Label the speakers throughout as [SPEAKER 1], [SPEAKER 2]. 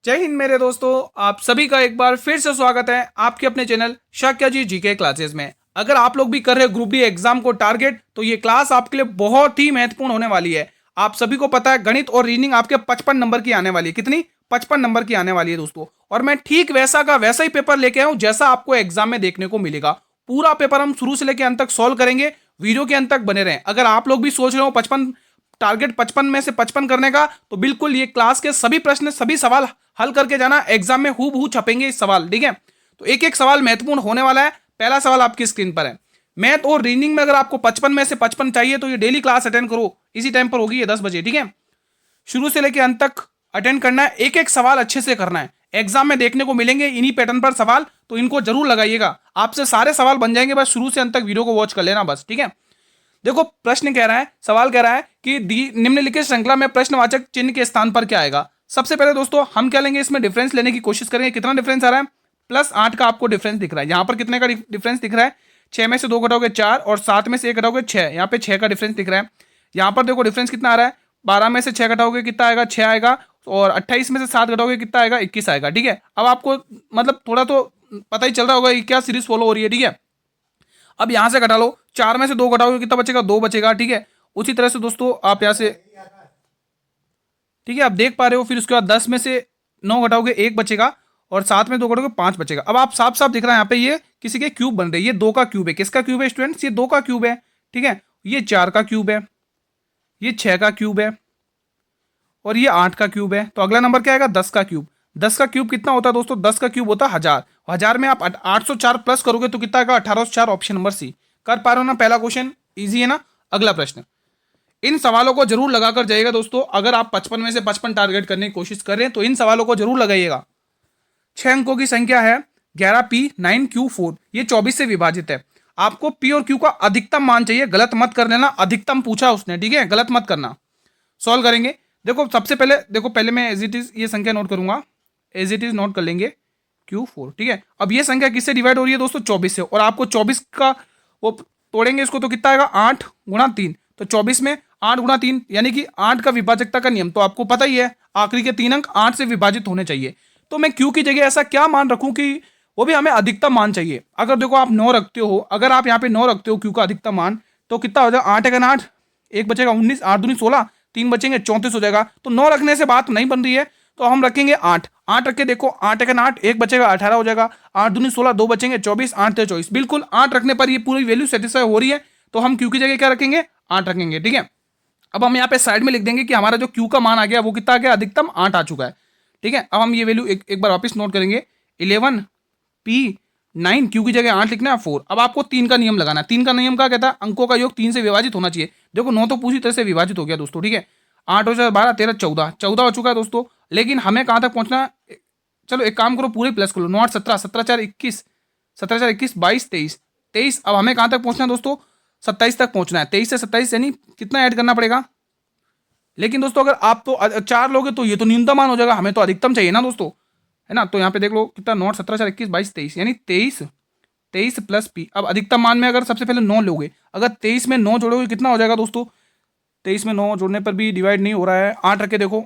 [SPEAKER 1] जय हिंद मेरे दोस्तों। आप सभी का एक बार फिर से स्वागत है आपके अपने चैनल शाक्या जी जीके क्लासेस में। अगर आप लोग भी कर रहे हो ग्रुप डी एग्जाम को टारगेट, तो ये क्लास आपके लिए बहुत ही महत्वपूर्ण होने वाली है। आप सभी को पता है गणित और रीजनिंग आपके 55 नंबर की आने वाली है। कितनी? 55 नंबर की आने वाली है दोस्तों। और मैं ठीक वैसा का वैसा ही पेपर लेके आऊं जैसा आपको एग्जाम में देखने को मिलेगा। पूरा पेपर हम शुरू से लेकर अंत तक सॉल्व करेंगे। वीडियो के अंत तक बने रहें। अगर आप लोग भी सोच रहे हो 55 टारगेट 55 में से 55 करने का, तो बिल्कुल ये क्लास के सभी प्रश्न सभी सवाल हल करके जाना। एग्जाम में हूबहू छपेंगे इस सवाल, ठीक है। तो एक एक सवाल महत्वपूर्ण होने वाला है। पहला सवाल आपकी स्क्रीन पर है। मैथ और रीजनिंग में अगर आपको 55 में से 55 चाहिए तो ये डेली क्लास अटेंड करो। इसी टाइम पर होगी ये 10 बजे, ठीक है। शुरू से लेकर अंत तक अटेंड करना है। एक एक सवाल अच्छे से करना है। एग्जाम में देखने को मिलेंगे इन्हीं पैटर्न पर सवाल, तो इनको जरूर लगाइएगा। आपसे सारे सवाल बन जाएंगे, बस शुरू से अंत तक वीडियो को वॉच कर लेना बस, ठीक है। देखो प्रश्न कह रहा है, सवाल कह रहा है कि निम्नलिखित श्रृंखला में प्रश्नवाचक चिन्ह के स्थान पर क्या आएगा। सबसे पहले दोस्तों हम क्या लेंगे, इसमें डिफरेंस लेने की कोशिश करेंगे। कितना डिफरेंस आ रहा है? +8 का आपको डिफरेंस दिख रहा है। यहाँ पर कितने का डिफरेंस दिख रहा है? 6 में से 2 घटाओगे 4 और 7 में से 1 घटाओगे 6। यहाँ पे 6 का डिफरेंस दिख रहा है। यहाँ पर देखो डिफरेंस कितना आ रहा है? 12 में से 6 घटाओगे कितना आएगा? 6 आएगा। और 28 में से 7 घटाओगे कितना आएगा? 21 आएगा, ठीक है। अब आपको मतलब थोड़ा तो पता ही चल रहा होगा क्या सीरीज फॉलो हो रही है, ठीक है। अब यहां से घटा लो, 4 में से 2 घटाओगे कितना बचेगा? 2 बचेगा, ठीक है। उसी तरह से दोस्तों आप यहां से, ठीक है, आप देख पा रहे हो। फिर उसके बाद 10 में से 9 घटाओगे 1 बचेगा और 7 में 2 घटाओगे 5 बचेगा। अब आप साफ साफ दिख रहा है यहाँ पे ये किसी के क्यूब बन रहे हैं। ये 2 का क्यूब है। किसका क्यूब है स्टूडेंट्स? ये 2 का क्यूब है, ठीक है। ये 4 का क्यूब है, ये 6 का क्यूब है और ये 8 का क्यूब है। तो अगला नंबर क्या आएगा? 10 का क्यूब। 10 का क्यूब कितना होता है दोस्तों? 10 का क्यूब होता है 1000। 1000 में आप 804 प्लस करोगे तो कितना आएगा? 1804। Option number C. कर पा रहे हो ना? पहला क्वेश्चन इजी है ना। अगला प्रश्न, इन सवालों को जरूर लगाकर जाइएगा दोस्तों। अगर आप 55 में से 55 टारगेट करने की कोशिश कर रहे हैं तो इन सवालों को जरूर लगाइएगा। 6 अंकों की संख्या है 11p 9q4। ये 24 से विभाजित है। आपको p और q का अधिकतम मान चाहिए। गलत मत कर लेना, अधिकतम पूछा उसने, ठीक है। गलत मत करना। सॉल्व करेंगे। देखो सबसे पहले, देखो पहले मैं एज इट इज ये संख्या नोट करूंगा। एज इट इज नोट कर लेंगे Q4, ठीक है। अब ये संख्या किससे डिवाइड हो रही है दोस्तों? 24 से। और आपको 24 का वो तोड़ेंगे इसको तो कितना आएगा? 8 गुणा 3। तो 24 में 8 गुणा 3 यानी कि 8 का विभाजकता का नियम तो आपको पता ही है। आखिरी के 3 अंक 8 से विभाजित होने चाहिए। तो मैं Q की जगह ऐसा क्या मान रखूं कि वो भी हमें अधिकतम मान चाहिए। अगर देखो आप 9 रखते हो, अगर आप यहाँ पे 9 रखते हो Q का अधिकतम मान, तो कितना हो जाएगा? 8 है 8, 1 बचेगा 19, 8 दूनी 16, 3 बचेंगे 34 हो जाएगा। तो 9 रखने से बात नहीं बन रही है, तो हम रखेंगे 8। 8 रख के देखो, 8 है 8, 1 बचेगा 18 हो जाएगा। 8 दूनी 16, 2 बचेंगे 24, 8 थे 24। बिल्कुल 8 रखने पर ये पूरी वैल्यू सेटिस्फाई हो रही है। तो हम Q की जगह क्या रखेंगे? 8 रखेंगे, ठीक है। अब हम यहाँ पे साइड में लिख देंगे कि हमारा जो Q का मान आ गया वो कितना आ गया? अधिकतम 8 आ चुका है, ठीक है। अब हम ये वैल्यू एक बार वापस नोट करेंगे। 11p9 Q की जगह 8 लिखना है 4। अब आपको 3 का नियम लगाना है। 3 का नियम क्या कहता है? अंकों का योग 3 से विभाजित होना चाहिए। देखो 9 तो पूरी तरह से विभाजित हो गया दोस्तों, ठीक है। 8 हो जाए 12, 13, 14, 14 हो चुका है दोस्तों। लेकिन हमें कहाँ तक पहुंचना है? चलो एक काम करो, पूरे प्लस कर लो। 9 8 17, 17 4 21, 17 4 21, 22 23, 23। अब हमें कहाँ तक पहुंचना है दोस्तों? 27 तक पहुंचना है। 23 से 27 यानी कितना ऐड करना पड़ेगा? लेकिन दोस्तों अगर आप तो 4 लोगे तो ये तो न्यूनतम मान हो जाएगा। हमें तो अधिकतम चाहिए ना दोस्तों, है ना। तो यहाँ पे देख लो कितना? 9 17 4 21 22 23 यानी 23, 23 प्लस p। अब अधिकतम मान में अगर सबसे पहले 9 लोगे, अगर 23 में 9 जोड़ोगे कितना हो जाएगा दोस्तों? 23 में 9 जोड़ने पर भी डिवाइड नहीं हो रहा है। 8 रख के देखो,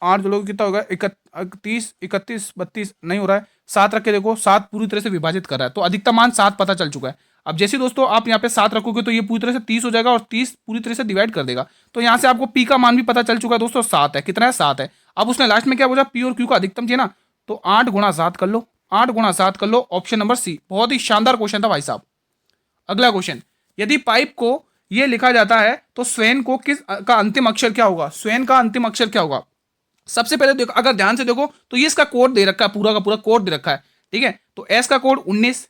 [SPEAKER 1] 8 जोड़ोगे कितना होगा? 31, 31, 32 नहीं हो रहा है। 7 रख के देखो, 7 पूरी तरह से विभाजित कर रहा है। तो अधिकतम मान 7 पता चल चुका है। अब जैसे दोस्तों आप यहाँ पे 7 रखोगे तो ये पूरी तरह से 30 हो जाएगा और 30 पूरी तरह से डिवाइड कर देगा। तो यहाँ से आपको p का मान भी पता चल चुका है दोस्तों, 7 है। कितना है? 7 है। अब उसने लास्ट में क्या बोला? p और q का अधिकतम चाहिए ना, तो 8 गुणा 7 कर लो। 8 गुणा 7 कर लो। ऑप्शन नंबर सी। बहुत ही शानदार क्वेश्चन था भाई साहब। अगला क्वेश्चन, यदि पाइप को ये लिखा जाता है तो स्वेन को किस का अंतिम अक्षर क्या होगा? स्वेन का अंतिम अक्षर क्या होगा? सबसे पहले देखो, अगर ध्यान से देखो तो ये इसका कोड दे रखा है, पूरा का पूरा कोड दे रखा है, ठीक है। तो एस का कोड 19,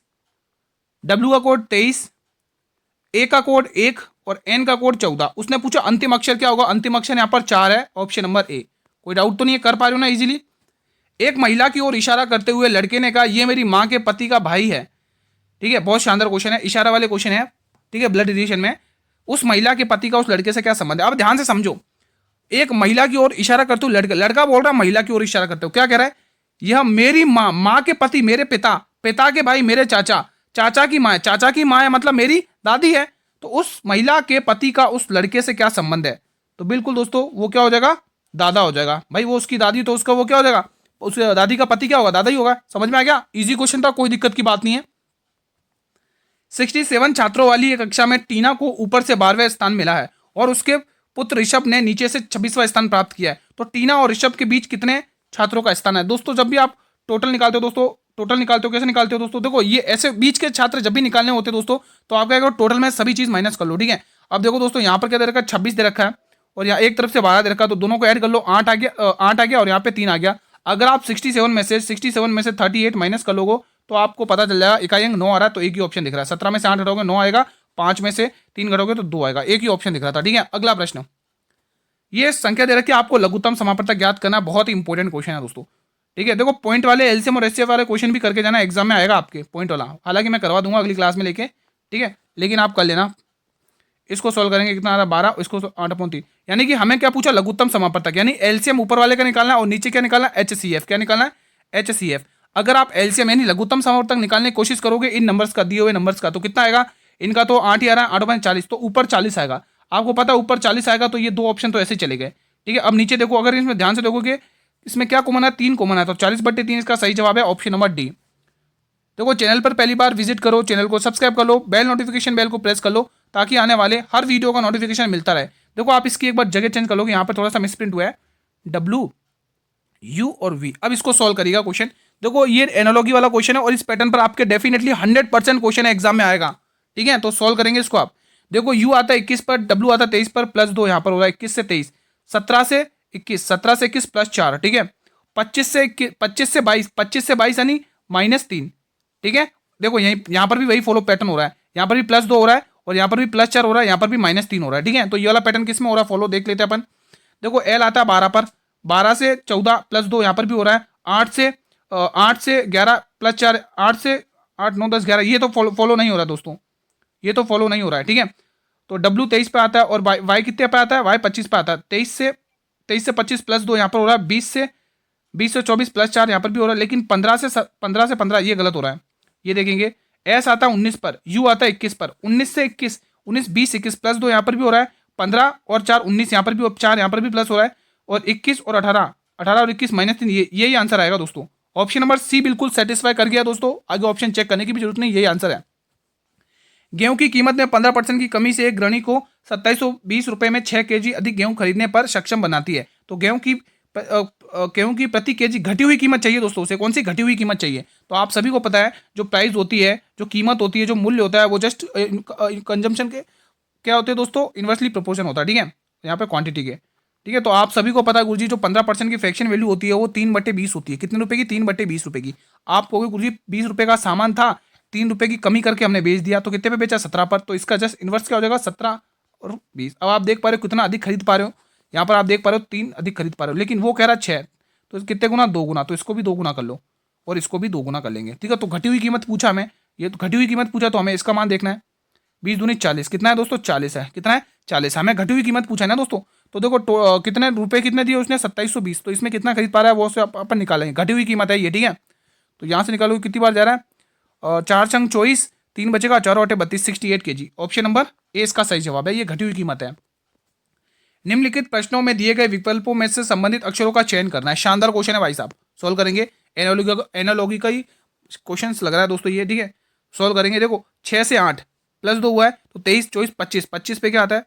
[SPEAKER 1] डब्ल्यू का कोड 23, ए का कोड 1 और एन का कोड 14। उसने पूछा अंतिम अक्षर क्या होगा? अंतिम अक्षर यहाँ पर 4 है। Option number A. कोई डाउट तो नहीं है? कर पा रहे हो ना इजीली? एक महिला की ओर इशारा करते हुए लड़के ने कहा, ये मेरी माँ के पति का भाई है, ठीक है। बहुत शानदार क्वेश्चन है, इशारा वाले क्वेश्चन है, ठीक है। ब्लड रिलेशन में उस महिला के पति का उस लड़के से क्या संबंध है? अब ध्यान से समझो। एक महिला की ओर इशारा करते हुए लड़का बोल रहा है महिला की ओर इशारा करते हुए क्या कह रहा है? यह मेरी माँ, माँ के पति मेरे पिता, पिता के भाई मेरे चाचा, चाचा की माँ, चाचा की माँ है मतलब मेरी दादी है। तो उस महिला के पति का उस लड़के से क्या संबंध है? तो बिल्कुल दोस्तों वो क्या हो जाएगा? दादा हो जाएगा भाई। वो उसकी दादी तो उसका वो क्या हो जाएगा? उसके दादी का पति क्या होगा, दादा ही होगा। समझ में आ गया, इजी क्वेश्चन था, कोई दिक्कत की बात नहीं है। 67 छात्रों वाली एक कक्षा में टीना को ऊपर से 12वें स्थान मिला है और उसके पुत्र ऋषभ ने नीचे से 26वां स्थान प्राप्त किया है। तो टीना और ऋषभ के बीच कितने छात्रों का स्थान है। दोस्तों जब भी आप टोटल निकालते हो दोस्तों, टोटल निकालते हो कैसे निकालते हो दोस्तों, देखो ये ऐसे बीच के छात्र जब भी निकालने होते हैं दोस्तों, तो आप क्या करो, टोटल में सभी चीज माइनस कर लो, ठीक है। अब देखो दोस्तों यहाँ पर क्या दे रखा है, 26 दे रखा है और यहाँ एक तरफ से 12 दे रखा है, तो दोनों को ऐड कर लो, 8 आ गया, 8 आ गया और यहाँ पे 3 आ गया। अगर आप 67 में से 38 माइनस कर लोगे तो आपको पता चल जाएगा इकाई अंक 9 आ रहा है, तो एक ही ऑप्शन दिख रहा है। 17 में से 8 घटाओगे 9 आएगा, 5 में से 3 घटाओगे तो 2 आएगा, एक ही ऑप्शन दिख रहा था, ठीक है। अगला प्रश्न, ये संख्या दे रखी है, आपको लघुत्तम समापवर्तक ज्ञात करना, बहुत ही इंपॉर्टेंट क्वेश्चन है दोस्तों, ठीक है। देखो पॉइंट वाले एलसीएम और एचसीएफ वाले क्वेश्चन भी करके जाना, एग्जाम में आएगा आपके पॉइंट वाला, हालांकि मैं करवा दूंगा अगली क्लास में लेके, ठीक है, लेकिन आप कर लेना। इसको सॉल्व करेंगे, कितना आ रहा है 12, इसको 8/3, यानी कि हमें क्या पूछा, लघुत्तम समापवर्तक, यानी एलसीएम ऊपर वाले का निकालना है और नीचे क्या निकालना है, एचसीएफ, क्या निकालना है, एचसीएफ। अगर आप एलसीएम यानी लघुत्तम समापवर्तक निकालने की कोशिश करोगे इन नंबर्स का, दिए हुए नंबर्स का, तो कितना आएगा, इनका तो 8 ही आ रहा है, 8/40, तो ऊपर 40 आएगा। आपको पता है ऊपर 40 आएगा, तो ये दो ऑप्शन तो ऐसे चले गए, ठीक है। अब नीचे देखो, अगर इसमें ध्यान से देखोगे इसमें क्या कॉमन है, 3 कॉमन है, तो 40/3 इसका सही जवाब है, ऑप्शन नंबर डी। देखो चैनल पर पहली बार विजिट करो, चैनल को सब्सक्राइब कर लो, बेल नोटिफिकेशन बेल को प्रेस कर लो, ताकि आने वाले हर वीडियो का नोटिफिकेशन मिलता रहे। देखो आप इसकी एक बार जगह चेंज कर लोगे, यहाँ पर थोड़ा सा मिसप्रिंट हुआ है, W U और V। अब इसको सॉल्व करिएगा क्वेश्चन। देखो ये एनालॉजी वाला क्वेश्चन है और इस पैटर्न पर आपके डेफिनेटली 100% क्वेश्चन एग्जाम में आएगा, ठीक है। तो सॉल्व करेंगे इसको आप। देखो U आता है 21 पर, W आता है 23 पर, +2 यहाँ पर हो रहा है 21 से 23, 17 से 21, 17 से 21 +4, ठीक है। 25 से 22, 25 से 22 यानी -3, ठीक है। देखो यहाँ पर भी वही फॉलो पैटर्न हो रहा है, यहाँ पर भी +2 हो रहा है और यहाँ पर भी +4 हो रहा है, यहाँ पर भी -3 हो रहा है, ठीक है। तो ये वाला पैटर्न किस में हो रहा है, फॉलो देख लेते हैं अपन। देखो L आता है 12 पर, 12 से 14 +2 यहाँ पर भी हो रहा है, 8 से 11 +4, 8 से 8 9 10 11, ये तो फॉलो नहीं हो रहा है दोस्तों, ये तो फॉलो नहीं हो रहा है, ठीक है। तो W 23 पे आता है और Y कितने पे आता है, Y 25 पे आता है। 23 से 25 +2 यहाँ पर हो रहा है, 20 से 24 +4 यहाँ पर भी हो रहा है, लेकिन 15 से 15 ये गलत हो रहा है। ये देखेंगे S आता है 19 पर, U आता है 21 पर, 19 से 21, 19 20 21 +2 यहाँ पर भी हो रहा है, 15 और 4 19 यहाँ पर भी, 4 यहाँ पर भी प्लस हो रहा है, और 21 और 18 और 21 -3, यही आंसर आएगा दोस्तों। ऑप्शन नंबर सी बिल्कुल सेटिस्फाई कर गया दोस्तों, आगे ऑप्शन चेक करने की भी जरूरत नहीं, यही आंसर है। गेहूं की कीमत में 15% की कमी से एक गृहिणी को 2720 रुपए में 6 kg अधिक गेहूं खरीदने पर सक्षम बनाती है। तो गेहूं की प्रति केजी घटी हुई कीमत चाहिए दोस्तों, उसे कौन सी घटी हुई कीमत चाहिए। तो आप सभी को पता है जो प्राइस होती है, जो कीमत होती है, जो मूल्य होता है, वो जस्ट कंजम्पशन के क्या होते हैं दोस्तों, इन्वर्सली प्रोपोर्शन होता है, ठीक है, यहाँ पे क्वांटिटी के, ठीक है। तो आप सभी को पता है गुरुजी जो 15% की फ्रैक्शन वैल्यू होती है वो 3/20 होती है। कितने रुपए की, 3/20 रुपए की। आप कहोगे गुरुजी 20 रुपए का सामान था, 3 रुपए की कमी करके हमने बेच दिया, तो कितने पे बेचा, 17 पर। तो इसका जस्ट इन्वर्स क्या हो जाएगा, 17 और 20। अब आप देख पा रहे हो कितना अधिक खरीद पा रहे हो, यहाँ पर आप देख पा रहे हो 3 अधिक खरीद पा रहे हो, लेकिन वो कह रहा है 6, तो कितने गुना, 2 गुना। तो इसको भी 2 गुना कर लो और इसको भी 2 गुना कर लेंगे, ठीक है। तो घटी हुई कीमत पूछा हमें, ये तो घटी हुई कीमत पूछा, तो हमें इसका मान देखना है। 20 दूनी 40, कितना है दोस्तों, 40 है, कितना है 40, हमें घटी हुई कीमत पूछा है ना दोस्तों। तो देखो कितने रुपए कितने दिए उसने, 2720, तो इसमें कितना खरीद पा रहा है वो अपन निकालेंगे, घटी हुई कीमत है ये, ठीक है। तो यहाँ से निकालोगे कितनी बार जा रहा है, 4 छंग 24, 3 बचेगा, 4 और 32, 68 kg। ऑप्शन नंबर ए इसका सही जवाब है, ये घटी हुई कीमत है। निम्नलिखित प्रश्नों में दिए गए विकल्पों में से संबंधित अक्षरों का चयन करना है। शानदार क्वेश्चन है भाई साहब, सोल्व करेंगे। एनालॉगी का ही क्वेश्चन लग रहा है दोस्तों ये, ठीक है। सोल्व करेंगे, देखो 6 से 8 +2 हुआ है, तो 23 24 25, 25 पे क्या आता है।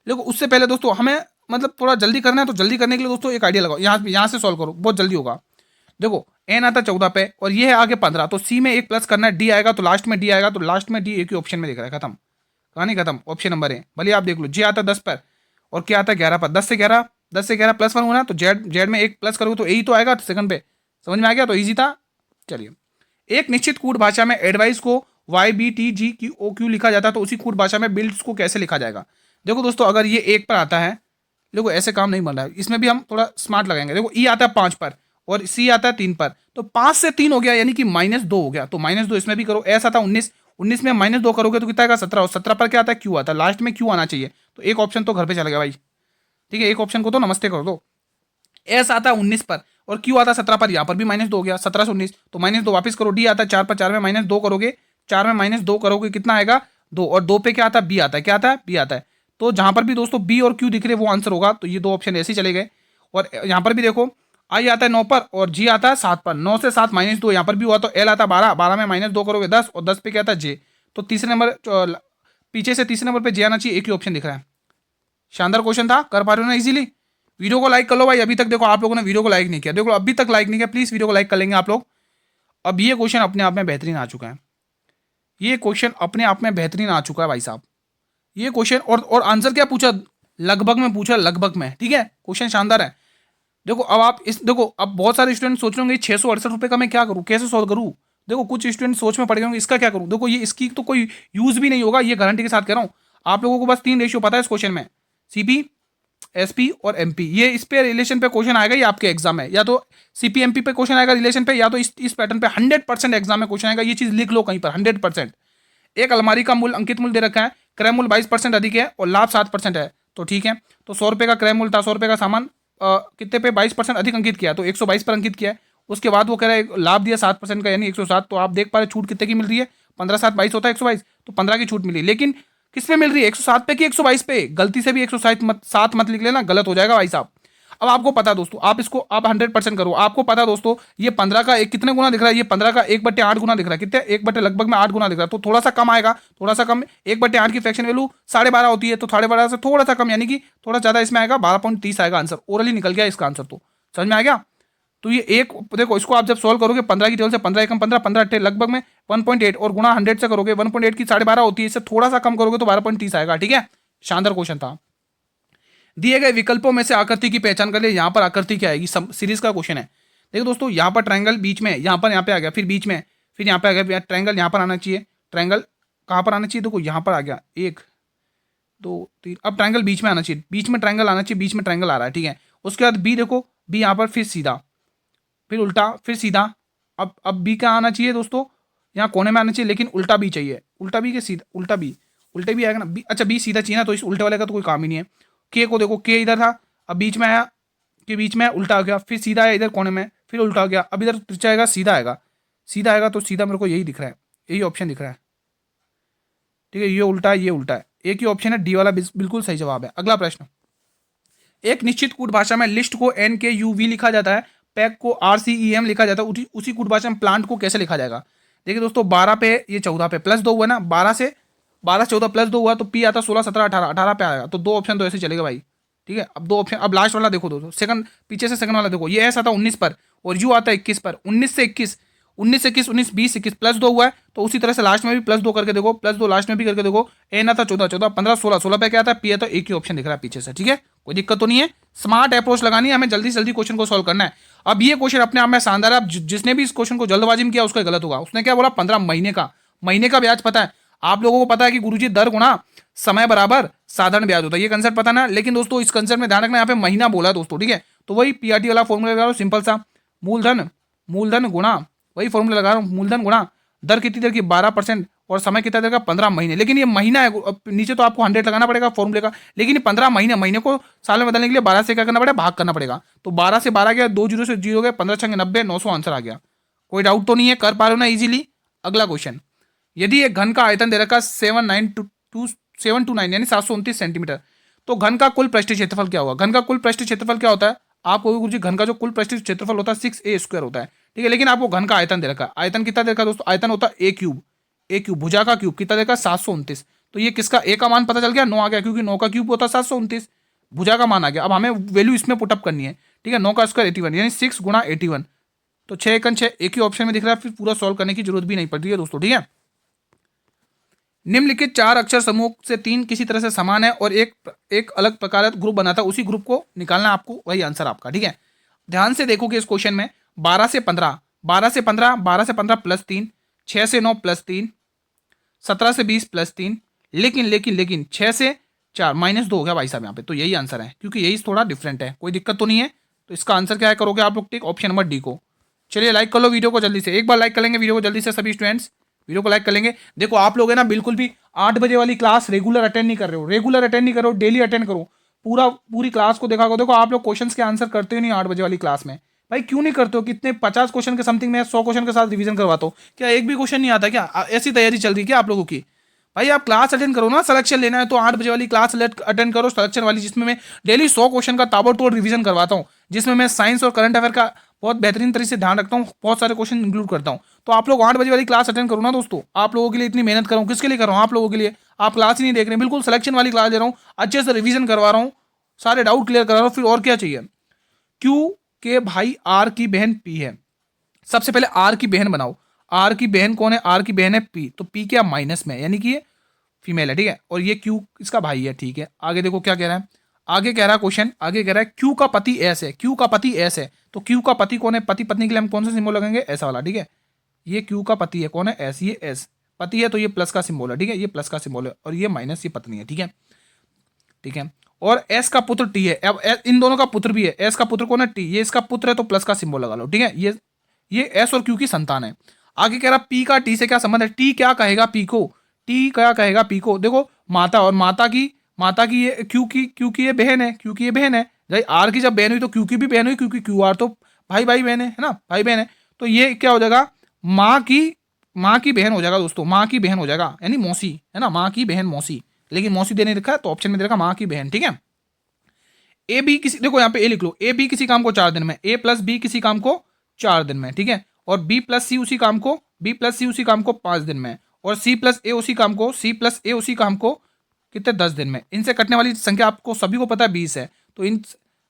[SPEAKER 1] देखो उससे पहले दोस्तों हमें मतलब थोड़ा जल्दी करना है, तो जल्दी करने के लिए दोस्तों एक आइडिया लगाओ, यहाँ से सॉल्व करो, बहुत जल्दी होगा। देखो एन आता है 14 पे और ये है आगे 15, तो सी में एक प्लस करना है, डी आएगा तो लास्ट में डी आएगा, तो लास्ट में डी एक ही ऑप्शन में दिख रहा है, खत्म, कहानी खत्म। ऑप्शन नंबर ए, भले आप देख लो, जे आता है 10 पर और क्या आता है 11 पर, 10 से 11 +1 होना, तो जेड में एक प्लस करोगे तो ए ही तो आएगा सेकंड पे, समझ में आ गया, तो ईजी था। चलिए, एक निश्चित कूट भाषा में एडवाइस को YBTGQOQ लिखा जाता है, तो उसी कूट भाषा में बिल्ड्स को कैसे लिखा जाएगा। देखो दोस्तों अगर ये 1 पर आता है, देखो ऐसे काम नहीं बन रहा है, इसमें भी हम थोड़ा स्मार्ट लगाएंगे। देखो ई आता है 5 पर और सी आता है 3 पर, तो 5 से 3 हो गया यानी कि -2 हो गया, तो -2 इसमें भी करो। एस आता है 19, 19 में -2 करोगे तो कितना आएगा 17, और 17 पर क्या आता है क्यू आता है, लास्ट में क्यू आना चाहिए, तो एक ऑप्शन तो घर पे चला गया भाई, ठीक है, एक ऑप्शन को तो नमस्ते कर दो। एस आता है 19 पर और क्यू आता है 17 पर, यहाँ पर भी -2 हो गया, 17 से 19, तो -2 वापस करो। डी आता है 4 पर, 4 में -2 करोगे, 4 में -2 करोगे कितना आएगा 2, और 2 पे क्या आता है बी आता है, क्या आता है बी आता है। तो जहां पर भी दोस्तों बी और क्यू दिख रहे वो आंसर होगा, तो ये 2 ऑप्शन ऐसे ही चले गए। और यहाँ पर भी देखो आई आता है 9 पर और जी आता है 7 पर। 9 से 7 -2 यहाँ पर भी हुआ तो एल आता है 12, 12 में -2 करोगे 10 और 10 पे क्या आता है जे। तो तीसरे नंबर पीछे से तीसरे नंबर पे जे आना चाहिए, एक ही ऑप्शन दिख रहा है। शानदार क्वेश्चन था, कर पा रहे हो ना इजीली। वीडियो को लाइक कर लो भाई, अभी तक देखो आप लोगों ने वीडियो को लाइक नहीं किया, देखो अभी तक लाइक नहीं किया, प्लीज वीडियो को लाइक कर लेंगे आप लोग। अब ये क्वेश्चन अपने आप में बेहतरीन आ चुका है, ये क्वेश्चन अपने आप में बेहतरीन आ चुका है भाई साहब। ये क्वेश्चन और आंसर क्या पूछा, लगभग में पूछा, लगभग में, ठीक है। क्वेश्चन शानदार है। देखो अब आप इस देखो अब बहुत सारे स्टूडेंट सोच रहे होंगे 668 का मैं क्या करूँ, कैसे सॉल्व करूँ। देखो कुछ स्टूडेंट सोच में पड़ गए होंगे इसका क्या करूँ। देखो ये इसकी तो कोई यूज भी नहीं होगा, ये गारंटी के साथ कह रहा हूँ। आप लोगों को बस 3 रेशियो पता है इस क्वेश्चन में, सीपी, एसपी और एमपी। ये इस पे रिलेशन पे क्वेश्चन आएगा, ये आपके एग्जाम में या तो सीपी एमपी पे क्वेश्चन आएगा रिलेशन पे, या तो इस पैटर्न पे 100% एग्जाम में क्वेश्चन आएगा। ये चीज लिख लो कहीं पर, 100%। एक अलमारी का मूल्य, अंकित मूल्य दे रखा है, क्रय मूल्य 22% अधिक है और लाभ 7% है, तो ठीक है। तो 100 रुपये का क्रय मूल्य था, 100 रुपये का सामान कितने पे 22% अधिक अंकित किया, तो 122 पर अंकित किया है। उसके बाद वो कह रहा है लाभ दिया 7% का, यानी 107। तो आप देख पा रहे छूट कितने की मिल रही है, 15 7 22 होता है 122, तो 15 की छूट मिली। लेकिन किस पे मिल रही है, 107 पे कि 122 पे। गलती से भी 107 मत लिख लेना, गलत हो जाएगा भाई साहब। अब आपको पता दोस्तों, आप इसको आप 100% करो। आपको पता दोस्तों ये 15 का एक कितने गुना दिख रहा है, ये 15 का 1/8 गुना दिख रहा है, कितने 1/, लगभग में 8 गुना दिख रहा है। तो थोड़ा सा कम आएगा, थोड़ा सा कम। 1/8 की फ्रैक्शन वैल्यू 12.5 होती है, तो 12.5 से थोड़ा सा कम, यानी कि थोड़ा ज्यादा इसमें आएगा, 12.30 आएगा आंसर। ओरली निकल गया इसका आंसर, तो समझ में आ गया। तो ये एक देखो, इसको आप जब सॉल्व करोगे 15 की टेबल से 15 एकम 15, 15 अट्ठे लगभग में 1.8 और गुणा 100 से करोगे 1.8 की 12.5 होती है, इससे थोड़ा सा कम करोगे तो 12.30 आएगा, ठीक है। शानदार क्वेश्चन था। दिए गए विकल्पों में से आकृति की पहचान कर ले। यहाँ पर आकृति क्या आएगी, सीरीज का क्वेश्चन है। देखो दोस्तों, यहाँ पर ट्रायंगल बीच में, यहाँ पे आ गया, फिर बीच में, फिर यहाँ पे आ गया ट्रायंगल, यहाँ पर आना चाहिए। ट्रायंगल कहाँ पर आना चाहिए, देखो यहाँ पर आ गया 1 2 3। अब ट्रायंगल बीच में आना चाहिए, बीच में ट्रायंगल आना चाहिए, बीच में ट्रायंगल आ रहा है, ठीक है। उसके बाद बी, देखो बी यहाँ पर, फिर सीधा, फिर उल्टा, फिर सीधा। अब बी क्या आना चाहिए दोस्तों, यहाँ कोने में आना चाहिए, लेकिन उल्टा बी चाहिए। उल्टा बी के सीधा, उल्टा बी, उल्टे भी आएगा ना बी। अच्छा बी सीधा चाहिए ना, तो इस उल्टे वाले का तो कोई काम ही नहीं है। के को देखो, के इधर था, अब बीच में आया, के बीच में उल्टा आ गया, फिर सीधा आया इधर कोने में, फिर उल्टा आ गया। अब इधर तिरछा आएगा, सीधा आएगा, सीधा आएगा, तो सीधा मेरे को यही दिख रहा है, यही ऑप्शन दिख रहा है, ठीक है। ये उल्टा है, ये उल्टा है, एक ही ऑप्शन है, डी वाला बिल्कुल सही जवाब है। अगला प्रश्न, एक निश्चित कूट भाषा में लिस्ट को एन के यू वी लिखा जाता है, पैक को आर सी ई एम लिखा जाता है, उसी कूट भाषा में प्लांट को कैसे लिखा जाएगा। देखिए दोस्तों, 12 पे ये 14 पे प्लस 2 हुआ ना, 12 से 14 प्लस 2 हुआ, तो पी आता 16 17 18, 18 पे आएगा, तो 2 ऑप्शन तो ऐसे चलेगा भाई, ठीक है। अब 2 ऑप्शन, अब लास्ट वाला देखो दोस्तों, सेकंड पीछे से सेकंड वाला देखो, ये एस आता 19 पर और यू आता 21 पर। 19 से 21, 19 20 21 प्लस 2 हुआ है, तो उसी तरह से लास्ट में भी प्लस 2 करके देखो, प्लस 2 लास्ट में भी करके देखो। एन आता 14 14 15 16, 16 पे क्या आता है, पी आता, एक ही ऑप्शन दिख रहा है पीछे से, ठीक है। कोई दिक्कत तो नहीं है, स्मार्ट अप्रोच लगानी है, हमें जल्दी से जल्दी क्वेश्चन को सोल्व करना है। अब ये क्वेश्चन अपने आप में शानदार है। अब जिसने भी इस क्वेश्चन को जल्दबाजी में किया उसका गलत होगा। उसने क्या बोला, 15 महीने का ब्याज पता है। आप लोगों को पता है कि गुरुजी दर गुणा समय बराबर साधारण ब्याज होता है, ये कंसेप्ट पता ना। लेकिन दोस्तों इस कंसेप्ट में ध्यान रखना, यहाँ पे महीना बोला है दोस्तों, ठीक है। तो वही पीआरटी वाला फॉर्मूला लगा रहा हूँ, सिंपल सा, मूलधन गुणा, वही फॉर्मूला लगा रहा हूँ, मूलधन गुणा दर कितनी देर की 12% और समय कितना देर का 15 महीने। लेकिन ये महीना है, नीचे तो आपको 100 लगाना पड़ेगा फॉर्मूले का, लेकिन ये 15 महीने को साल में बदलने के लिए 12 से क्या करना पड़ेगा, भाग करना पड़ेगा। तो 12 से 12 गया, 2 जीरो से 0 गया, 15 छंगे 90, 900 आंसर आ गया। कोई डाउट तो नहीं है, कर पा रहे हो ना इजीली। अगला क्वेश्चन, यदि एक घन का आयतन दे रखा 729 यानी 729 सेंटीमीटर, तो घन का कुल पृष्ठीय क्षेत्रफल क्या होगा। घन का कुल पृष्ठीय क्षेत्रफल क्या होता है, आपको गुरुजी घन का जो कुल पृष्ठीय क्षेत्रफल होता है 6a² होता है, ठीक है। लेकिन आपको घन का आयतन दे रखा है, आयतन कितना दे रखा है दोस्तों, आयतन होता है a क्यूब, भुजा का क्यूब कितना देखा 729। तो ये किसका, ए का मान पता चल गया, 9 आ गया, क्योंकि 9 का क्यूब होता है 729, भुजा का मान आ गया। अब हमें वैल्यू इसमें पुटअप करनी है, ठीक है। 9 का स्क्वायर 81 यानी 6 गुणा 81, तो 6 एकन 6, एक ही ऑप्शन में दिख रहा है, फिर पूरा सॉल्व करने की जरूरत भी नहीं पड़ती है दोस्तों, ठीक है। निम्नलिखित 4 अक्षर समूह से 3 किसी तरह से समान है और एक अलग प्रकार ग्रुप बनाता है, उसी ग्रुप को निकालना आपको, वही आंसर आपका, ठीक है। ध्यान से देखोगे इस क्वेश्चन में 12 से 15 प्लस 3, 6 से 9 प्लस 3, 17 से 20 प्लस 3, लेकिन 6 से 4 -2 हो गया भाई साहब यहाँ पे, तो यही आंसर है, क्योंकि यही थोड़ा डिफरेंट है। कोई दिक्कत तो नहीं है, तो इसका आंसर क्या है, करोगे आप लोग टिक ऑप्शन नंबर डी को। चलिए लाइक कर लो वीडियो को जल्दी से, एक बार लाइक कर लेंगे वीडियो को जल्दी से, सभी स्टूडेंट्स वीडियो को लाइक कर लेंगे। देखो आप लोग है ना बिल्कुल भी 8 बजे वाली क्लास रेगुलर अटेंड नहीं कर रहे हो, डेली अटेंड करो, पूरी क्लास को देखा करो। देखो आप लोग क्वेश्चंस के आंसर करते हो नहीं 8 बजे वाली क्लास में, भाई क्यों नहीं करते हो। कितने 50 क्वेश्चन के समथिंग में 100 क्वेश्चन के साथ रिवीजन करवाता हूँ, क्या एक भी क्वेश्चन नहीं आता क्या, ऐसी तैयारी चल रही है क्या आप लोगों की। भाई आप क्लास अटेंड करो ना, सिलेक्शन लेना है तो 8 बजे वाली क्लास अटेंड करो, सिलेक्शन वाली, जिसमें मैं डेली 100 क्वेश्चन का ताबड़तोड़ रिवीजन करवाता हूँ, जिसमें मैं साइंस और करंट अफेयर का बहुत बेहतरीन तरीके से ध्यान रखता हूँ, बहुत सारे क्वेश्चन इंक्लूड करता हूँ। तो आप लोग 8 बजे वाली क्लास अटेंड करो ना दोस्तों, आप लोगों के लिए इतनी मेहनत कर रहा हूँ, किसके लिए कर रहा हूँ? आप लोगों के लिए। आप क्लास ही नहीं देख रहे, बिल्कुल सिलेक्शन वाली क्लास दे रहा हूँ, अच्छे से रिवीजन करवा रहा हूँ, सारे डाउट क्लियर करा रहा हूँ, फिर और क्या चाहिए। क्यू के भाई आर की बहन पी है, सबसे पहले आर की बहन बनाओ। आर की बहन कौन है? आर की बहन है पी, तो पी क्या माइनस में, यानी कि ये फीमेल है, ठीक है, और ये क्यू इसका भाई है, ठीक है। आगे देखो क्या कह रहा है, आगे कह रहा है क्वेश्चन, आगे कह रहा है क्यू का पति एस है, क्यू का पति एस है, तो क्यू का पति कौन है? पति पत्नी के लिए हम कौन सा सिंबल लगाएंगे? ऐसा वाला, ठीक है। ये क्यू का पति है, कौन है? एस, ये एस पति है, तो ये प्लस का सिंबल है, ठीक है, ये प्लस का सिंबल है, और ये माइनस, ये पत्नी है, ठीक है, ठीक है। और एस का पुत्र टी है, अब इन दोनों का पुत्र भी है, एस का पुत्र कौन है? टी, ये इसका पुत्र है, तो प्लस का सिंबल लगा लो, ठीक है। ये एस और क्यू की संतान है। आगे कह रहा पी का टी से क्या संबंध है? टी क्या कहेगा पी को? टी क्या कहेगा पी को? देखो माता, और माता की ये क्यू की ये बहन है, क्यू की ये बहन है भाई। आर की जब बहन हुई तो क्यू की भी बहन हुई, क्योंकि क्यू आर तो भाई भाई बहन है ना, भाई बहन है। तो ये क्या हो जाएगा? माँ की बहन हो जाएगा दोस्तों, माँ की बहन हो जाएगा, यानी मौसी है ना, माँ की बहन मौसी, लेकिन मौसी देने रखा है तो ऑप्शन में दे रखा माँ की बहन, ठीक है। ए बी किसी, देखो यहाँ पे ए लिख लो, ए बी किसी काम को 4 दिन में, ए प्लस बी किसी काम को 4 दिन में, ठीक है। और बी प्लस सी उसी काम को, बी प्लस सी उसी काम को 5 दिन में, और सी प्लस ए उसी काम को, सी प्लस ए उसी काम को कितने? 10 दिन में। इनसे कटने वाली संख्या आपको सभी को पता है 20 है, तो इन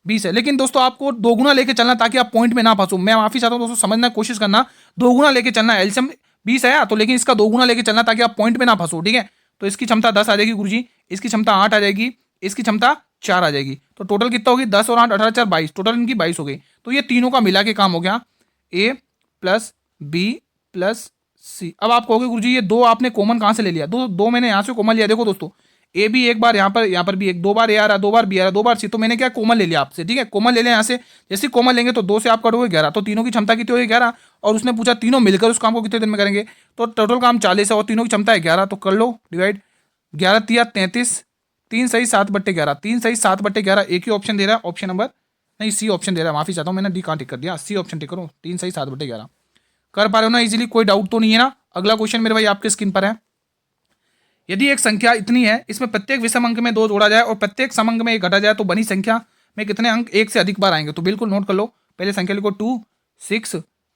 [SPEAKER 1] 20 है, लेकिन दोस्तों आपको दोगुना लेके चलना, ताकि आप पॉइंट में ना फंसो। मैं माफी चाहता हूँ दोस्तों, समझना की कोशिश करना, दोगुना लेके चलना। एलसीएम 20 है तो, लेकिन इसका दोगुना लेके चलना ताकि आप पॉइंट में ना फंसो, ठीक है। तो इसकी क्षमता 10 आ जाएगी गुरुजी, इसकी क्षमता 8 आ जाएगी, इसकी क्षमता 4 आ जाएगी, तो टोटल कितना होगी? 10 और 8 18 4 22, टोटल इनकी 22 हो गई। तो ये तीनों का मिला के काम हो गया, ए प्लस बी प्लस सी। अब आप कहोगे गुरुजी ये दो आपने कॉमन कहाँ से ले लिया? दो मैंने यहाँ से कॉमन लिया। देखो दोस्तों, ए भी एक बार, यहाँ पर भी एक, 2 बार ए आ रहा, 2 बार बी आ रहा, 2 बार सी, तो मैंने क्या कॉमन ले लिया आपसे, ठीक है। कॉमन ले लिया यहाँ से, जैसे कॉमन लेंगे तो 2 से आप कटोगे 11, तो तीनों की क्षमता कितनी होगी? 11। और उसने पूछा तीनों मिलकर उस काम को कितने दिन में करेंगे, तो टोटल काम 40 है और तीनों की क्षमता है 11, तो कर लो डिवाइड। 11 तिया 33, 3 सही 7/11, 3 सही 7/11, एक ही ऑप्शन दे रहा है, ऑप्शन नंबर नहीं सी ऑप्शन दे रहा है, माफी चाहता हूँ, मैंने डी कहाँ टिक कर दिया, सी ऑप्शन टिक करो, 3 सही 7/11। कर पा रहे हो ना इजीली? कोई डाउट तो नहीं है ना? अगला क्वेश्चन मेरे भाई आपके स्क्रीन पर है। यदि एक संख्या इतनी है, इसमें प्रत्येक विषम अंक में 2 जोड़ा जाए और प्रत्येक सम अंक में 1 घटा जाए, तो बनी संख्या में कितने अंक 1 से अधिक बार आएंगे? तो बिल्कुल नोट कर लो, पहले संख्या लिखो 2 6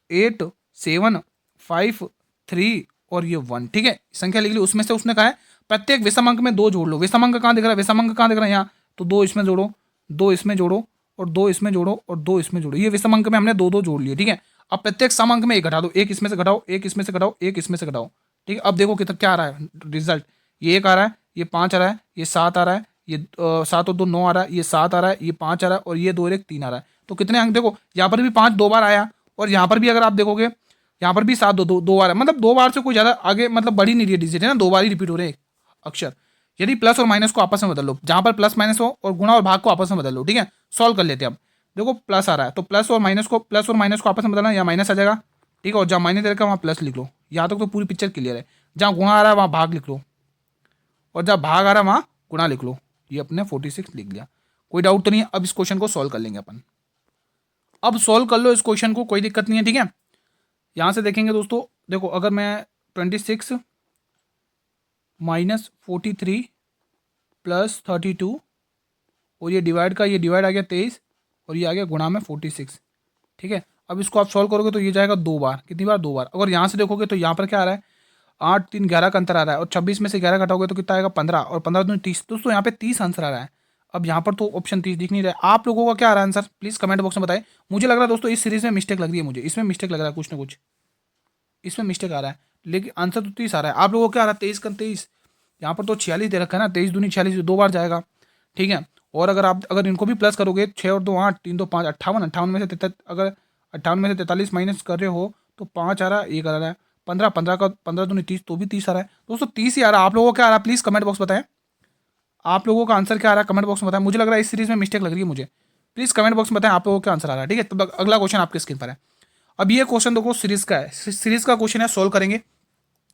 [SPEAKER 1] 8 7 5 3 और ये 1, ठीक है, संख्या लिख ली। उसमें से उसने कहा है प्रत्येक विषम अंक में 2 जोड़ लो। विषम अंक कहाँ दिख रहा है? विषम अंक कहाँ दिख रहा है? यहाँ, तो 2 इसमें जोड़ो, 2 इसमें जोड़ो, और 2 इसमें जोड़ो, और 2 इसमें जोड़ो। ये विषम अंक में हमने 2 2 जोड़ लिए, ठीक है। अब प्रत्येक सम अंक में 1 घटा दो, 1 इसमें से घटाओ, 1 इसमें से घटाओ, 1 इसमें से घटाओ, ठीक है। अब देखो कितना क्या आ रहा है रिजल्ट, ये 1 आ रहा है, ये 5 आ रहा है, ये 7 आ रहा है, ये 7 और 2 9 आ रहा है, ये 7 आ रहा है, ये 5 आ रहा है, और ये 2 और 1 3 आ रहा है। तो कितने अंक देखो, यहाँ पर भी 5 2 बार आया, और यहाँ पर भी अगर आप देखोगे यहाँ पर भी 7 2 बार है, मतलब 2 बार से कोई ज़्यादा आगे मतलब बढ़ी नहीं रही है डिजिट, है ना, 2 बार ही रिपीट हो रहे हैं अक्षर। यदि प्लस और माइनस को आपस में बदल लो, जहाँ पर प्लस माइनस हो, और गुणा और भाग को आपस में बदल लो, ठीक है। सॉल्व कर लेते हैं अब। देखो प्लस आ रहा है तो प्लस और माइनस को आपस में बदलना, या माइनस आ जाएगा, ठीक है। और जहाँ माइनस दे रखा है वहाँ प्लस लिख लो, यहाँ तक तो पूरी पिक्चर क्लियर है। जहाँ गुणा आ रहा है वहाँ भाग लिख लो, और जब भाग आ रहा है वहाँ गुणा लिख लो। ये अपने 46 लिख लिया, कोई डाउट तो नहीं है। अब इस क्वेश्चन को सॉल्व कर लेंगे अपन। अब सॉल्व कर लो इस क्वेश्चन को, कोई दिक्कत नहीं है, ठीक है। यहाँ से देखेंगे दोस्तों, देखो अगर मैं 26 माइनस 43 प्लस 32, और ये डिवाइड का, ये डिवाइड आ गया 23, और ये आ गया गुणा में 46, ठीक है। अब इसको आप सॉल्व करोगे तो ये जाएगा 2 बार, कितनी बार? 2 बार। अगर यहाँ से देखोगे तो यहाँ पर क्या आ रहा है? 8 3 11 का अंतर आ रहा है, और 26 में से 11 घटाओगे तो कितना आएगा? 15, और 15 दूनी 30। दोस्तों यहाँ पे 30 आंसर आ रहा है। अब यहाँ पर तो ऑप्शन 30 दिख नहीं रहा है। आप लोगों का क्या आ रहा है आंसर? प्लीज़ कमेंट बॉक्स में बताएं। मुझे लग रहा है दोस्तों इस सीरीज में मिस्टेक लग रही है, मुझे इसमें मिस्टेक लग रहा है, कुछ ना कुछ इसमें मिस्टेक आ रहा है, लेकिन आंसर तो 30 आ रहा है। आप लोगों को क्या आ रहा है? 23 का 23, यहाँ पर तो 46 दे रखा है ना, 23 दूनी 46, 2 बार जाएगा, ठीक है। और अगर इनको भी प्लस करोगे, 6 और 2 8, 3 2 5, 58, 58 में से 43 माइनस कर रहे हो तो 5 आ रहा है, 1 आ रहा है, 15 का 15 दूनी 30, तो भी 30 आ रहा है दोस्तों, 30 ही आ रहा है। आप लोगों को क्या आ रहा है? प्लीज़ कमेंट बॉक्स बताएं, आप लोगों का आंसर क्या आ रहा है? कमेंट बॉक्स में बताएं। मुझे लग रहा है इस सीरीज में मिस्टेक लग रही है मुझे, प्लीज़ कमेंट बॉक्स में बताएं आप लोगों का आंसर आ रहा है, ठीक है। तो अगला क्वेश्चन आपके स्क्रीन पर है। अब ये क्वेश्चन देखो सीरीज का है, सीरीज का क्वेश्चन है, सोल्व करेंगे।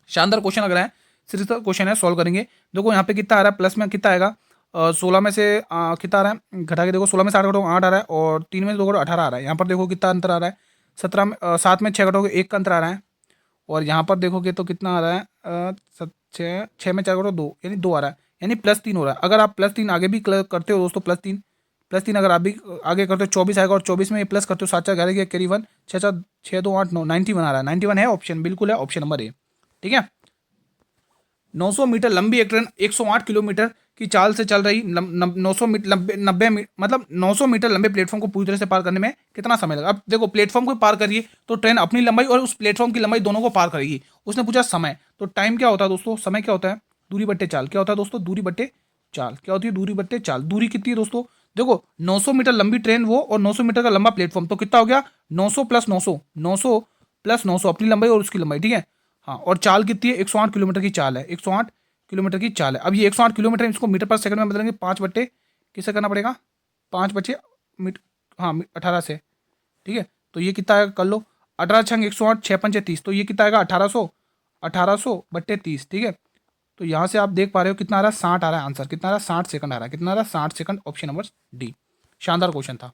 [SPEAKER 1] शानदार क्वेश्चन लग रहा है, सीरीज का क्वेश्चन है, सोल्व करेंगे। देखो यहाँ पे कितना आ रहा है, प्लस में कितना आएगा? 16 में से कितना आ रहा है? घटा के देखो, 16 में से 8 घटोगे 8 आ रहा है, और 3 में से 2 घटो 18 आ रहा है। यहाँ पर देखो कितना अंतर आ रहा है? 17 में 7 में 6 घटोगे 1 का अंतर आ रहा है, और यहाँ पर देखोगे तो कितना आ रहा है? छः में 4 करो 2, यानी 2 आ रहा है, यानी +3 हो रहा है। अगर आप +3 आगे भी करते हो दोस्तों, +3 अगर आप भी आगे करते हो 24 आएगा, और 24 में ये प्लस करते हो 7 4 11 कैरी 1 6 4 6 2 8 9 91 आ रहा है। 91 है ऑप्शन, बिल्कुल है ऑप्शन नंबर ए। ठीक है। 900 मीटर लंबी एक ट्रेन 108 किलोमीटर की चाल से चल रही 900 मीटर 90 मतलब 900 मीटर लंबे प्लेटफॉर्म को पूरी तरह से पार करने में कितना समय लगा। अब देखो प्लेटफॉर्म को पार करिए तो ट्रेन अपनी लंबाई और उस प्लेटफॉर्म की लंबाई दोनों को पार करेगी। उसने पूछा समय, तो टाइम क्या होता है दोस्तों, समय क्या होता है, दूरी बट्टे चाल। क्या होता है दोस्तों, दूरी बट्टे चाल। क्या होती है, दूरी बट्टे चाल। दूरी कितनी है दोस्तों, देखो 900 मीटर लंबी ट्रेन वो, और 900 मीटर का लंबा प्लेटफॉर्म, तो कितना हो गया 900 + 900, 900 + 900 अपनी लंबाई और उसकी लंबाई। ठीक है। हाँ, और चाल कितनी है, 108 किलोमीटर की चाल है, 108 किलोमीटर की चाल है। अब ये 108 किलोमीटर इसको मीटर पर सेकंड में बदलेंगे 5 बट्टे किससे करना पड़ेगा, 5 बच्चे मीट, हाँ 18 से। ठीक है। तो ये कितना आएगा, कर लो 18 छंग 108 6 पंचे 30, तो ये कितना आएगा 1800, 1800 बट्टे 30। ठीक है। तो यहाँ से आप देख पा रहे हो कितना आ रहा है, 60 आ रहा है आंसर। कितना आ रहा है, 60 सेकंड आ रहा है। कितना आ रहा है, 60 सेकंड। Option number D. शानदार क्वेश्चन था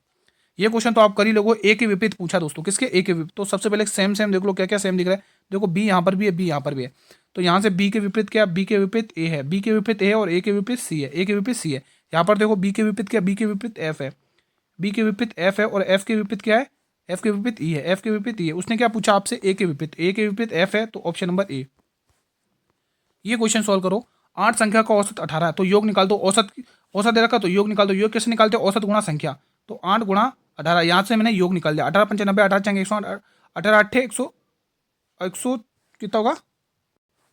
[SPEAKER 1] ये। क्वेश्चन तो आप कर ही लोगो। ए के विपरीत पूछा दोस्तों, किसके, ए के विपरीत। तो सबसे पहले सेम सेम देख लो, क्या क्या सेम दिख रहा है। देखो बी यहाँ पर भी है, बी यहाँ पर भी है, तो यहाँ से बी के विपरीत क्या, बी के विपरीत ए है, बी के विपरीत ए है, और ए के विपरीत सी है, ए के विपरीत सी है। यहाँ पर देखो बी के विपरीत क्या, बी के विपरीत एफ है, बी के विपरीत एफ है, और एफ के विपरीत क्या है, एफ के विपरीत ई है, एफ के विपरीत ई है। उसने क्या पूछा आपसे, ए के विपरीत, ए के विपरीत एफ है, तो ऑप्शन नंबर ए। ये क्वेश्चन सॉल्व करो। 8 संख्या का औसत 18 है, तो योग निकाल दो। औसत दे रखा तो योग निकाल दो। योग कैसे निकालते हो, औसत गुणा संख्या, तो 8 गुणा 18। यहाँ से मैंने योग निकाल दिया, 18 पंचे 90, 18 चंगे 108, 18 अट्ठे 100 कितना होगा,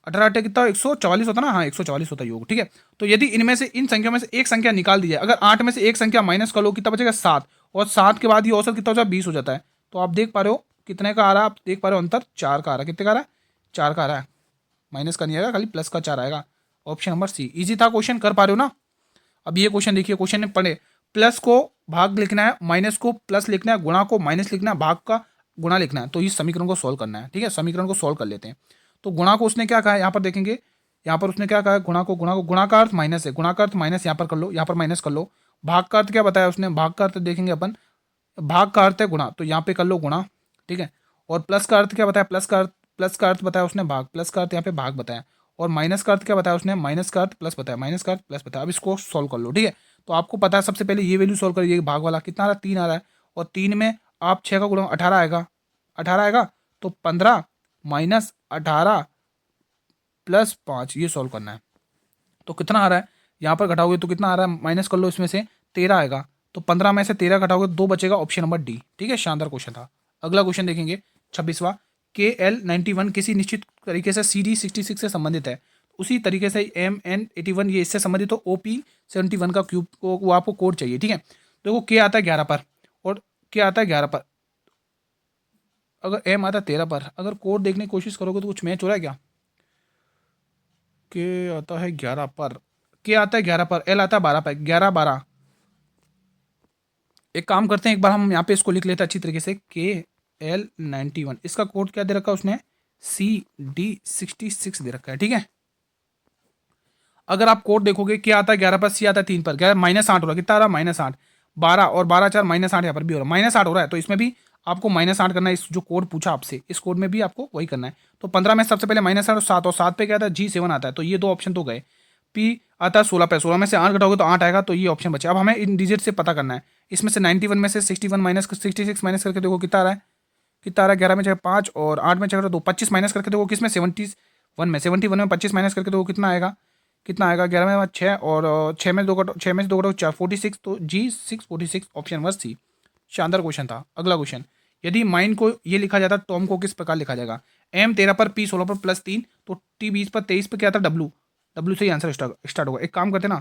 [SPEAKER 1] 18 अट्ठे कितना, 144 होता ना, हाँ 144 होता योग। ठीक है। तो यदि इनमें से, इन संख्या में से एक संख्या निकाल दी जाए, अगर 8 में से एक संख्या माइनस कर लो, कितना बचेगा 7, और 7 के बाद ये औसत कितना हो जाता है, 20 हो जाता है। तो आप देख पा रहे हो कितने का आ रहा है, आप देख पा रहे हो अंतर 4 का आ रहा है। कितने का आ रहा है, 4 का आ रहा है। माइनस का नहीं आएगा, खाली प्लस का 4 आएगा। Option number C. इजी था क्वेश्चन, कर पा रहे हो ना। अब ये क्वेश्चन देखिए, क्वेश्चन में पढ़े, प्लस को भाग लिखना है, माइनस को प्लस लिखना है, गुणा को माइनस लिखना है, भाग का गुणा लिखना है। तो इस समीकरण को सॉल्व करना है। ठीक है। समीकरण को सॉल्व कर लेते हैं। तो गुणा को उसने क्या कहा है, यहाँ पर देखेंगे, यहाँ पर उसने क्या कहा है, गुणा का अर्थ माइनस है, गुणा का अर्थ माइनस यहाँ पर कर लो, यहाँ पर माइनस कर लो। भाग का अर्थ क्या बताया उसने, भाग का अर्थ देखेंगे अपन, भाग का अर्थ है गुणा, तो यहाँ पे कर लो गुणा। ठीक है। और प्लस का अर्थ क्या बताया, प्लस का अर्थ बताया उसने भाग, प्लस का अर्थ यहाँ पे भाग बताया। और माइनस का अर्थ क्या बताया उसने, माइनस का अर्थ प्लस बताया, माइनस का अर्थ प्लस बताया। अब इसको सॉल्व कर लो। ठीक है। तो आपको पता है सबसे पहले ये वैल्यू सॉल्व करिए, भाग वाला कितना आ रहा है, 3 आ रहा है, और 3 में आप 6 का गुणा 18 आएगा, 18 आएगा, तो 15 माइनस 18 प्लस 5, ये सॉल्व करना है। तो कितना आ रहा है, यहाँ पर घटाओगे तो कितना आ रहा है, माइनस कर लो, इसमें से 13 आएगा, तो 15 में से 13 घटाओगे 2 बचेगा। Option number D. ठीक है। शानदार क्वेश्चन था। अगला क्वेश्चन देखेंगे 26वां। KL91 किसी निश्चित तरीके से CD66 से संबंधित है, उसी तरीके से MN81 ये इससे संबंधित हो, OP71 का क्यूब को वो आपको कोड चाहिए। ठीक है। देखो K आता है 11 पर, और K आता है 11 पर, अगर M आता है 13 पर, अगर कोड देखने की कोशिश करोगे तो कुछ मैच हो रहा है क्या। K आता है 11 पर, K आता है 11 पर, L आता है 12 पर, 11 12। एक काम करते हैं, एक बार हम यहाँ पे इसको लिख लेते हैं अच्छी तरीके से। KL91 इसका कोड क्या दे रखा है उसने, CD66 दे रखा है। ठीक है। अगर आप कोड देखोगे, क्या आता है 11 पर, सी आता है 3 पर, 11 -8 हो रहा है, कितना आ रहा है -8, 12 और 12 4 -8, यहाँ पर भी हो रहा है -8 हो रहा है, तो इसमें भी आपको -8 करना है। इस जो कोड पूछा आपसे, इस कोड में भी आपको वही करना है। तो 15 में सबसे पहले -8 और 7, और 7 पे क्या आता है, G7 आता है, तो ये 2 ऑप्शन तो गए। P आता है 16 पे, 16 में से 8 घटाओगे तो 8 आएगा, तो ये ऑप्शन बचे। अब हमें इन डिजिट से पता करना है, इसमें से 91 में से 61 माइनस 66 माइनस करके देखो कितना आ रहा है, कितना आ रहा है, 11 में चाहे 5 और 8 में चाहे 2, 25 माइनस करके देखो किसमें, 71 में 25 माइनस करके देखो कितना आएगा, कितना आएगा, 11 में 6 और 6 में 2 घटाओ, 6 में से 2 घटाओ 4, 46, तो G6 46 ऑप्शन नंबर सी। शानदार क्वेश्चन था। अगला क्वेश्चन, यदि माइन को ये लिखा जाता, टॉम को किस प्रकार लिखा जाएगा, M 13 पर, P 16 पर +3, तो T 20 पर 23 पर क्या था, W से ही आंसर स्टार्ट होगा। एक काम करते ना,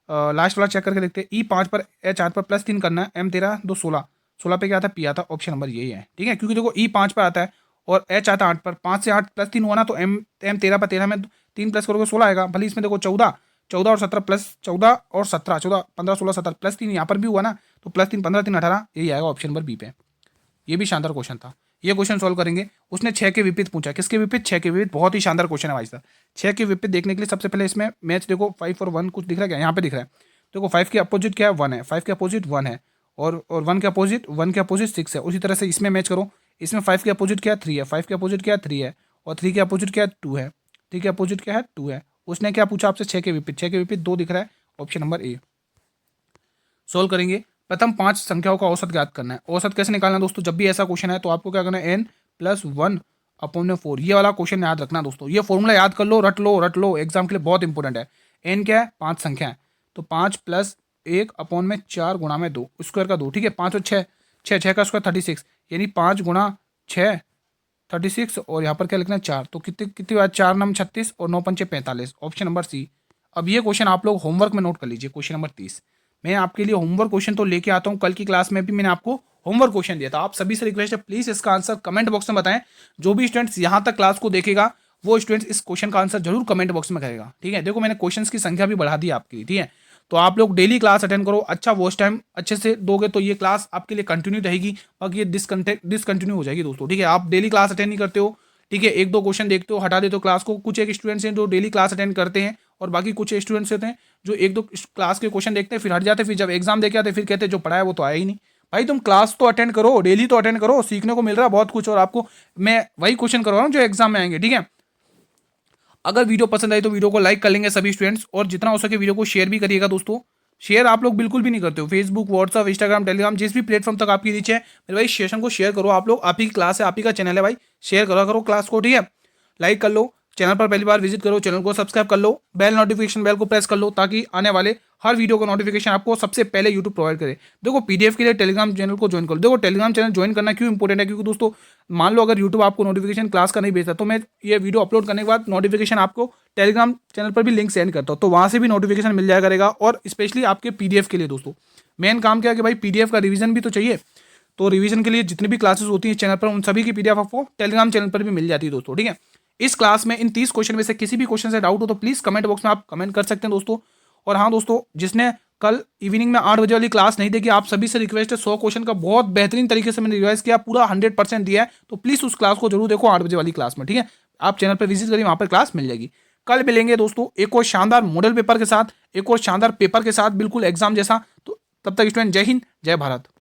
[SPEAKER 1] लास्ट वाला चेक करके देखते हैं। E 5 पर, H 8 पर +3 करना है, M 13 2 16, 16 पे क्या आता है, P आता है, ऑप्शन नंबर यही है। ठीक है। क्योंकि देखो E 5 पर आता है और H आता है 8 पर, 5 से 8 +3 हुआ ना, तो M 13 पर, 13 में 3 प्लस करोगे 16 आएगा। भले इसमें देखो 14 और 17 प्लस 14 और 17, 14 15 16 17 +3 यहाँ पर भी हुआ ना, तो +3 15 3 18, यही आएगा ऑप्शन नंबर बी पे। ये भी शानदार क्वेश्चन था। ये क्वेश्चन सॉल्व करेंगे। उसने 6 के विपरीत पूछा, किसके विपरीत, 6 के विपरीत। बहुत ही शानदार क्वेश्चन है भाई साहब। 6 के विपरीत देखने के लिए सबसे पहले इसमें मैच देखो, 5 और 1 कुछ दिख रहा है क्या, यहाँ पे दिख रहा है। देखो 5 के अपोजिट क्या है, 1 है, 5 के अपोजिट 1 है, और 1 के अपोजिट 6 है। उसी तरह से इसमें मैच करो, इसमें 5 के अपोजिट क्या है, 3 है, 5 के अपोजिट क्या है, 3 है, और 3 के अपोजिट क्या है, 2 है। ठीक है, अपोजिट क्या है 2 है। उसने क्या पूछा आपसे 6 के विपरीत, 6 के विपरीत 2 दिख रहा है, ऑप्शन नंबर ए। सोल्व करेंगे। प्रथम 5 संख्याओं का औसत ज्ञात करना है। औसत कैसे निकालना है दोस्तों, जब भी ऐसा क्वेश्चन है तो आपको क्या करना है, n+1/4। ये वाला क्वेश्चन याद रखना दोस्तों, ये फॉर्मूला याद कर लो, रट लो, एग्जाम के लिए बहुत इंपॉर्टेंट है। n क्या है, 5 संख्या है, तो 5 + 1/4 गुणा में 2, स्क्वायर का 2, ठीक है, 5 और 6, 6 का स्क्वायर 36, यानी 5 × 6 36, और यहाँ पर क्या लिखना है 4, तो कितनी कितनी बार 4 9 36 और 9 पंचे 45, ऑप्शन नंबर सी। अब ये क्वेश्चन आप लोग होमवर्क में नोट कर लीजिए, क्वेश्चन नंबर 30। मैं आपके लिए होमवर्क क्वेश्चन तो लेके आता हूँ, कल की क्लास में भी मैंने आपको होमवर्क क्वेश्चन दिया था। आप सभी से रिक्वेस्ट है, प्लीज इसका आंसर कमेंट बॉक्स में बताएं। जो भी स्टूडेंट्स यहाँ तक क्लास को देखेगा वो स्टूडेंट्स इस क्वेश्चन का आंसर जरूर कमेंट बॉक्स में करेगा, ठीक है। देखो मैंने क्वेश्चंस की संख्या भी बढ़ा दी आपके लिए, ठीक है। तो आप लोग डेली क्लास अटेंड करो, अच्छा वॉच टाइम अच्छे से दोगे तो ये क्लास आपके लिए कंटिन्यू रहेगी, बाकी ये डिसकंटिन्यू हो जाएगी दोस्तों, ठीक है। आप डेली क्लास अटेंड नहीं करते हो, ठीक है, 1-2 क्वेश्चन देखते हो, हटा देते हो क्लास को। कुछ एक स्टूडेंट्स हैं जो डेली क्लास अटेंड करते हैं, और बाकी कुछ स्टूडेंट्स होते हैं जो 1-2 क्लास के क्वेश्चन देखते हैं फिर हट जाते हैं, फिर जब एग्जाम देके आते हैं फिर कहते हैं जो पढ़ा है वो तो आया ही नहीं। भाई तुम क्लास तो अटेंड करो, डेली तो अटेंड करो, सीखने को मिल रहा है बहुत कुछ, और आपको मैं वही क्वेश्चन करवा रहा हूँ जो एग्जाम में आएंगे, ठीक है। अगर वीडियो पसंद आई तो वीडियो को लाइक कर लेंगे सभी स्टूडेंट्स, और जितना हो सके वीडियो को शेयर भी करिएगा दोस्तों। शेयर आप लोग बिल्कुल भी नहीं करते हो, फेसबुक, व्हाट्सअप, इंस्टाग्राम, टेलीग्राम, जिस भी प्लेटफॉर्म तक आपकी रीच है, मेरे भाई सेशन को शेयर करो। आप लोग, आप ही की क्लास है, आप ही का चैनल है भाई, शेयर करो क्लास को, ठीक है। लाइक कर लो, चैनल पर पहली बार विजिट करो, चैनल को सब्सक्राइब कर लो, बेल नोटिफिकेशन बेल को प्रेस कर लो, ताकि आने वाले हर वीडियो का नोटिफिकेशन आपको सबसे पहले यूट्यूब प्रोवाइड करे। देखो पीडीएफ के लिए टेलीग्राम चैनल को ज्वाइन करो। देखो टेलीग्राम चैनल ज्वाइन करना क्यों इंपॉर्टेंट है, क्योंकि दोस्तों मान लो अगर यूट्यूब आपको नोटिफिकेशन क्लास का नहीं भेजता, तो मैं ये वीडियो अपलोड करने के बाद नोटिफिकेशन आपको टेलीग्राम चैनल पर भी लिंक सेंड करता हूँ, तो वहाँ से भी नोटिफिकेशन मिल जाया करेगा। और स्पेशली आपके पीडीएफ के लिए दोस्तों मेन काम क्या है कि भाई पीडीएफ का रिवीजन भी तो चाहिए, तो रिवीजन के लिए जितनी भी क्लासेस होती हैं चैनल पर, उन सभी की पीडीएफ आपको टेलीग्राम चैनल पर भी मिल जाती है दोस्तों, ठीक है। इस क्लास में इन 30 क्वेश्चन में से किसी भी क्वेश्चन से डाउट हो तो प्लीज कमेंट बॉक्स में आप कमेंट कर सकते हैं दोस्तों। और हाँ दोस्तों, जिसने कल इवनिंग में 8 बजे वाली क्लास नहीं देखी, आप सभी से रिक्वेस्ट है, 100 क्वेश्चन का बहुत बेहतरीन तरीके से मैंने रिवाइज किया, पूरा 100% दिया है, तो प्लीज उस क्लास को जरूर देखो 8 बजे वाली क्लास में, ठीक है। आप चैनल पर विजिट करिए, वहां पर क्लास मिल जाएगी। कल मिलेंगे दोस्तों एक और शानदार मॉडल पेपर के साथ, एक और शानदार पेपर के साथ, बिल्कुल एग्जाम जैसा। तो तब तक स्टूडेंट जय हिंद, जय भारत।